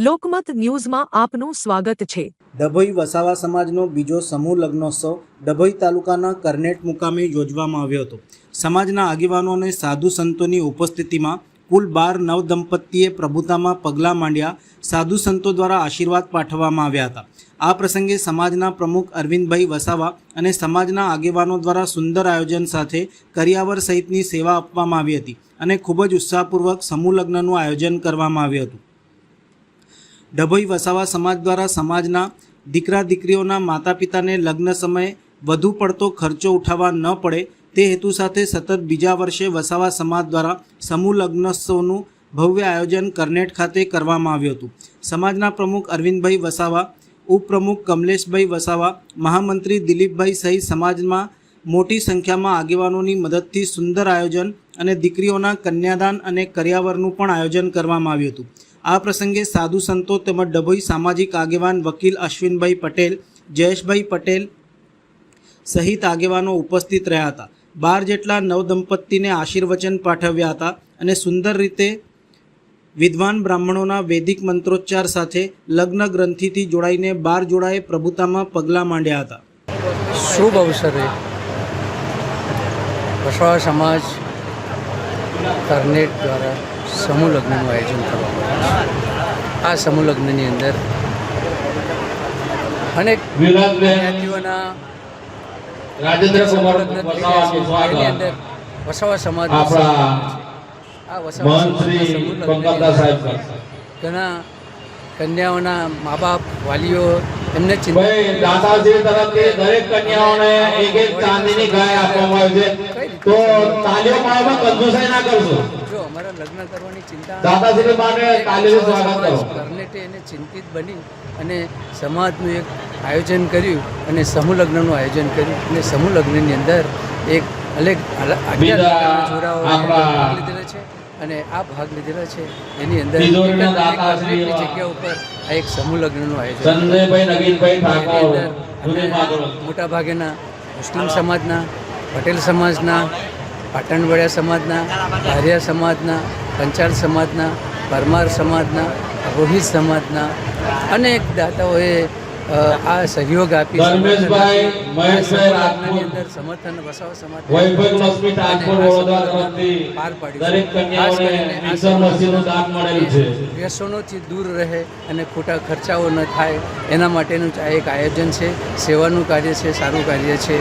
લોકમત ન્યૂઝમાં આપનું સ્વાગત છે। ડભોઈ વસાવા સમાજનો બીજો સમૂહ લગ્નોત્સવ ડભોઈ તાલુકાના કરનેટ મુકામે યોજવામાં આવ્યો હતો। સમાજના આગેવાનો અને સાધુ સંતોની ઉપસ્થિતિમાં કુલ 12 નવદંપતીએ પ્રભુતામાં પગલાં માંડ્યા। સાધુ સંતો દ્વારા આશીર્વાદ પાઠવવામાં આવ્યા હતા। આ પ્રસંગે સમાજના પ્રમુખ અરવિંદભાઈ વસાવા અને સમાજના આગેવાનો દ્વારા સુંદર આયોજન સાથે કરિયાવર સહિતની સેવા આપવામાં આવી હતી અને ખૂબ જ ઉત્સાહપૂર્વક સમૂહ લગ્નનું આયોજન કરવામાં આવ્યું હતું। ડભોઈ વસાવા સમાજ દ્વારા સમાજના દીકરા દીકરીઓના માતા પિતાને લગ્ન સમયે વધુ પડતો ખર્ચો ઉઠાવવા ન પડે તે હેતુ સાથે સતત બીજા વર્ષે વસાવા સમાજ દ્વારા સમૂહ લગ્નોત્સવનું ભવ્ય આયોજન કરનેટ ખાતે કરવામાં આવ્યું હતું। સમાજના પ્રમુખ અરવિંદભાઈ વસાવા, ઉપપ્રમુખ કમલેશભાઈ વસાવા, મહામંત્રી દિલીપભાઈ સહિત સમાજમાં મોટી સંખ્યામાં આગેવાનોની મદદથી સુંદર આયોજન અને દીકરીઓના કન્યાદાન અને કરિયાવરનું પણ આયોજન કરવામાં આવ્યું હતું। આ પ્રસંગે સાધુ સંતો તેમજ ડભોઈ સામાજિક આગેવાન વકીલ અશ્વિનભાઈ પટેલ, જયેશભાઈ પટેલ સહિત આગેવાનો ઉપસ્થિત રહ્યા હતા। 12 જેટલા નવદંપતીને આશીર્વચન પાઠવ્યા હતા અને સુંદર રીતે વિદ્વાન બ્રાહ્મણોના વૈદિક મંત્રોચ્ચાર સાથે લગ્ન ગ્રંથિથી જોડાઈને 12 જોડાએ પ્રભુતામાં પગલાં માંડ્યા હતા। શુભ અવસરે વસાવા સમાજ કરનેટ દ્વારા સમૂહ લગ્નનું આયોજન કરવામાં આવ્યું છે। આ સમૂહ લગ્નની અંદર અનેક જ્ઞાતિઓના અંદર વસાવા સમાજ આ વસાવા સમાજના સમૂહ લગ્ન ઘણા કન્યાઓના મા બાપ વાલીઓ એમને દાદાજી તરફથી દરેક કન્યાઓને એક ચાંદીની ગાય આપવામાં આવે છે, તો તાલીઓ પાડવામાં કંજૂસાઈ ના કરશો। જો અમારા લગ્ન કરવાની ચિંતા દાદાજીને માટે તાલીઓનું સ્વાગત કરો। કરનેટે એને ચિંતિત બની અને સમાજનું એક આયોજન કર્યું અને સમૂહ લગ્નનું આયોજન કર્યું અને સમૂહ લગ્નની અંદર એક અલગ જોડાઓ ભાગ લીધેલા છે અને આ ભાગ લીધેલા છે એની અંદર જગ્યા ઉપર આ એક સમૂહ લગ્નનું આયોજન મોટા ભાગેના મુસ્લિમ સમાજના, પટેલ સમાજના, પાટણવડિયા સમાજના, બારિયા સમાજના, પંચાલ સમાજના, પરમાર સમાજના, રોહિત સમાજના અનેક દાતાઓએ આ સહયોગ આપી અંદર સમર્થન વસાવા સમાજ પાર પાડ્યું। વ્યસનોથી દૂર રહે અને ખોટા ખર્ચાઓ ન થાય એના માટેનું આ એક આયોજન છે, સેવાનું કાર્ય છે, સારું કાર્ય છે।